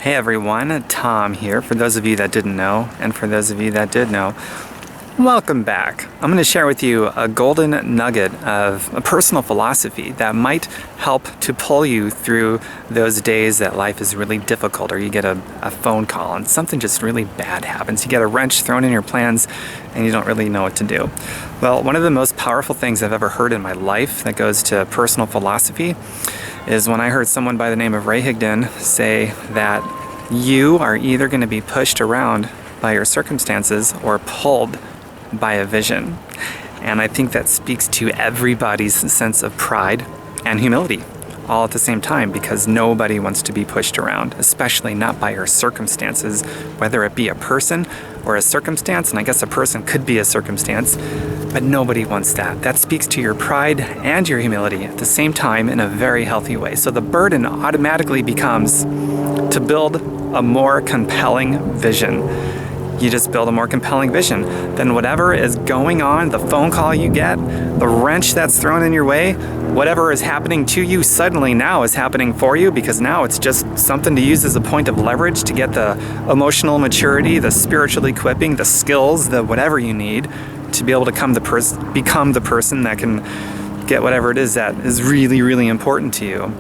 Hey everyone, Tom here. For those of you that didn't know, and for those of you that did know, welcome back. I'm going to share with you a golden nugget of a personal philosophy that might help to pull you through those days that life is really difficult, or you get a phone call and something just really bad happens. You get a wrench thrown in your plans and you don't really know what to do. Well, one of the most powerful things I've ever heard in my life that goes to personal philosophy is when I heard someone by the name of Ray Higdon say that you are either going to be pushed around by your circumstances or pulled by a vision. And I think that speaks to everybody's sense of pride and humility all at the same time, because nobody wants to be pushed around, especially not by your circumstances, whether it be a person or a circumstance. And I guess a person could be a circumstance, but nobody wants that. That speaks to your pride and your humility at the same time in a very healthy way. So the burden automatically becomes to build a more compelling vision. You just build a more compelling vision. Then whatever is going on, the phone call you get, the wrench that's thrown in your way, whatever is happening to you suddenly now is happening for you, because now it's just something to use as a point of leverage to get the emotional maturity, the spiritual equipping, the skills, the whatever you need to be able to become the person that can get whatever it is that is really, really important to you.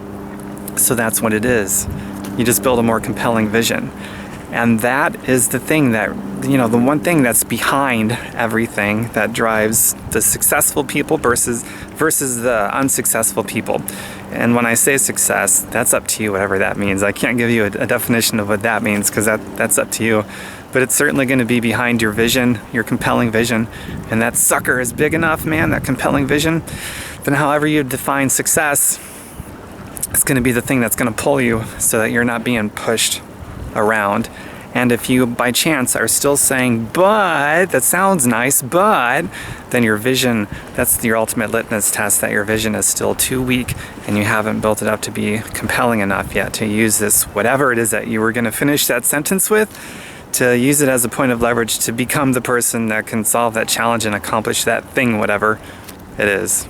So that's what it is. You just build a more compelling vision. And that is the thing that, the one thing that's behind everything that drives the successful people versus the unsuccessful people. And when I say success, that's up to you, whatever that means. I can't give you a definition of what that means, because that's up to you. But it's certainly going to be behind your vision, your compelling vision. And that sucker is big enough, man, that compelling vision. Then however you define success, it's going to be the thing that's going to pull you so that you're not being pushed around. And if you by chance are still saying, but that sounds nice, but then your vision, that's your ultimate litmus test that your vision is still too weak and you haven't built it up to be compelling enough yet to use this, whatever it is that you were going to finish that sentence with, to use it as a point of leverage to become the person that can solve that challenge and accomplish that thing, whatever it is.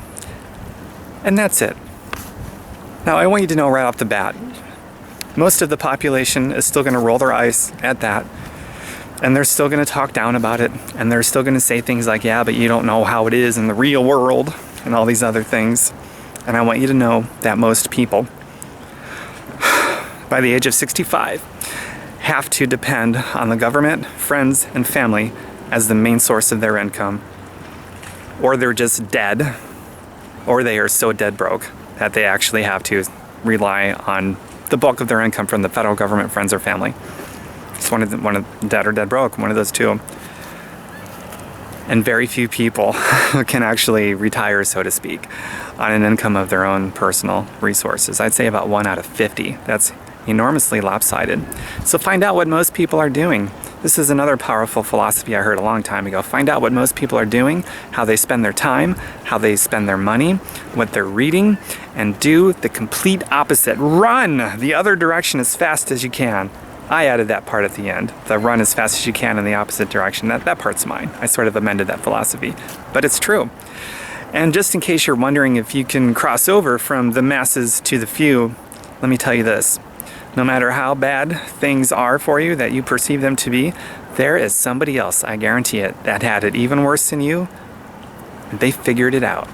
And that's it. Now I want you to know right off the bat, most of the population is still going to roll their eyes at that, and they're still going to talk down about it, and they're still going to say things like, yeah, but you don't know how it is in the real world, and all these other things. And I want you to know that most people, by the age of 65, have to depend on the government, friends, and family as the main source of their income. Or they're just dead, or they are so dead broke that they actually have to rely on the bulk of their income from the federal government, friends, or family. It's one of dead or dead broke, one of those two. And very few people can actually retire, so to speak, on an income of their own personal resources. I'd say about 1 out of 50. That's enormously lopsided. So find out what most people are doing. This is another powerful philosophy I heard a long time ago. Find out what most people are doing, how they spend their time, how they spend their money, what they're reading, and do the complete opposite. Run the other direction as fast as you can. I added that part at the end. The run as fast as you can in the opposite direction. That part's mine. I sort of amended that philosophy. But it's true. And just in case you're wondering if you can cross over from the masses to the few, let me tell you this. No matter how bad things are for you that you perceive them to be, there is somebody else, I guarantee it, that had it even worse than you. They figured it out.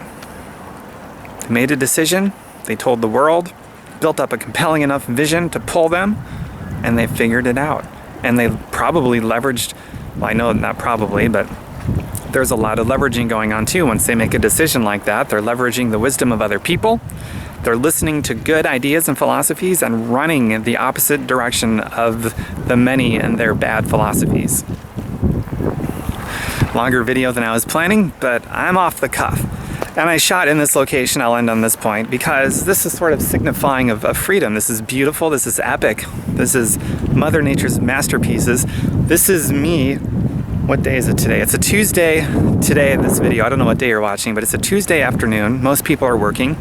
They made a decision, they told the world, built up a compelling enough vision to pull them, and they figured it out. And they probably leveraged, well, I know not probably, but there's a lot of leveraging going on too. Once they make a decision like that, they're leveraging the wisdom of other people. They're listening to good ideas and philosophies and running in the opposite direction of the many and their bad philosophies. Longer video than I was planning, but I'm off the cuff. And I shot in this location, I'll end on this point, because this is sort of signifying of freedom. This is beautiful, this is epic, this is Mother Nature's masterpieces. This is me. What day is it today? It's a Tuesday today in this video. I don't know what day you're watching, but it's a Tuesday afternoon. Most people are working.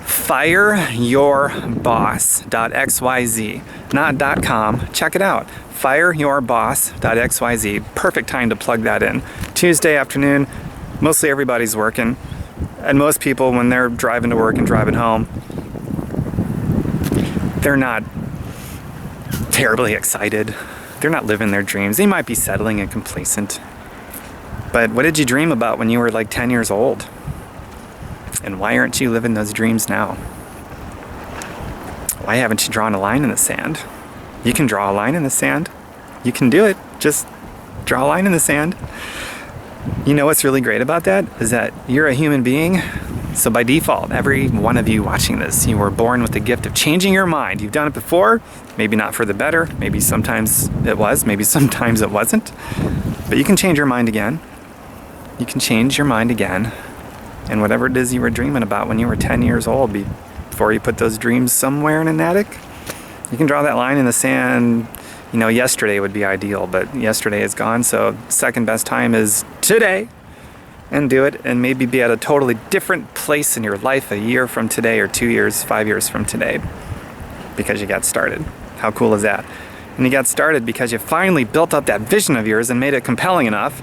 Fireyourboss.xyz, not .com. Check it out. Fireyourboss.xyz. Perfect time to plug that in. Tuesday afternoon, mostly everybody's working. And most people, when they're driving to work and driving home, they're not terribly excited. They're not living their dreams. They might be settling and complacent. But what did you dream about when you were like 10 years old? And why aren't you living those dreams now? Why haven't you drawn a line in the sand? You can draw a line in the sand. You can do it. Just draw a line in the sand. You know what's really great about that is that you're a human being. So by default, every one of you watching this, you were born with the gift of changing your mind. You've done it before, maybe not for the better, maybe sometimes it was, maybe sometimes it wasn't. But you can change your mind again. You can change your mind again. And whatever it is you were dreaming about when you were 10 years old, before you put those dreams somewhere in an attic, you can draw that line in the sand. You know, yesterday would be ideal, but yesterday is gone, so second best time is today. And do it, and maybe be at a totally different place in your life a year from today, or 2 years, 5 years from today, because you got started. How cool is that? And you got started because you finally built up that vision of yours and made it compelling enough.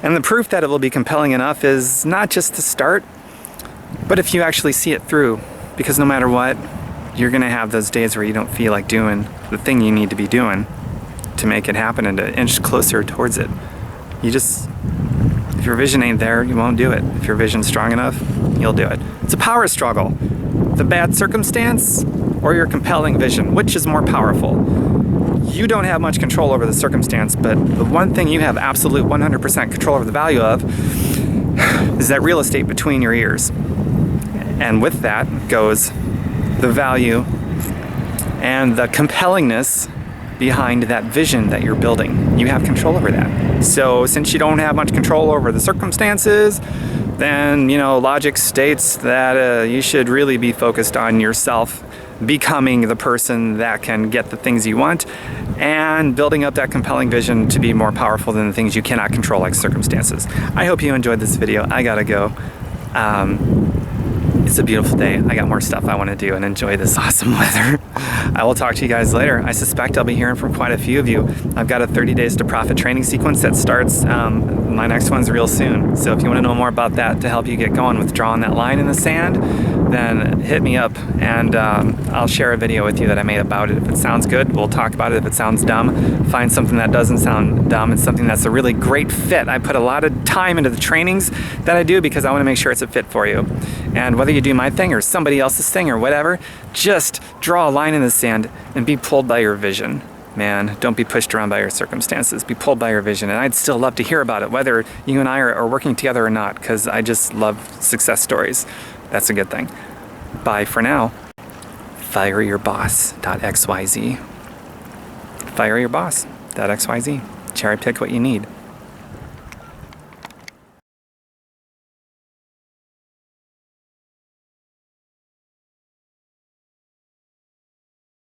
And the proof that it will be compelling enough is not just the start, but if you actually see it through. Because no matter what, you're gonna have those days where you don't feel like doing the thing you need to be doing to make it happen and to inch closer towards it. If your vision ain't there, you won't do it. If your vision's strong enough, you'll do it. It's a power struggle. The bad circumstance or your compelling vision, which is more powerful? You don't have much control over the circumstance, but the one thing you have absolute 100% control over the value of is that real estate between your ears. And with that goes the value and the compellingness behind that vision that you're building. You have control over that. So since you don't have much control over the circumstances, then, you know, logic states that you should really be focused on yourself becoming the person that can get the things you want and building up that compelling vision to be more powerful than the things you cannot control, like circumstances. I hope you enjoyed this video. I gotta go. It's a beautiful day. I got more stuff I want to do and enjoy this awesome weather. I will talk to you guys later. I suspect I'll be hearing from quite a few of you. I've got a 30 Days to Profit training sequence that starts. My next one's real soon. So if you want to know more about that to help you get going with drawing that line in the sand, then hit me up and I'll share a video with you that I made about it. If it sounds good, we'll talk about it. If it sounds dumb, find something that doesn't sound dumb and something that's a really great fit. I put a lot of time into the trainings that I do because I want to make sure it's a fit for you. And whether you do my thing or somebody else's thing or whatever, just draw a line in the sand and be pulled by your vision. Man, don't be pushed around by your circumstances. Be pulled by your vision. And I'd still love to hear about it, whether you and I are working together or not, because I just love success stories. That's a good thing. Bye for now. Fireyourboss.xyz. Fireyourboss.xyz. Cherry pick what you need.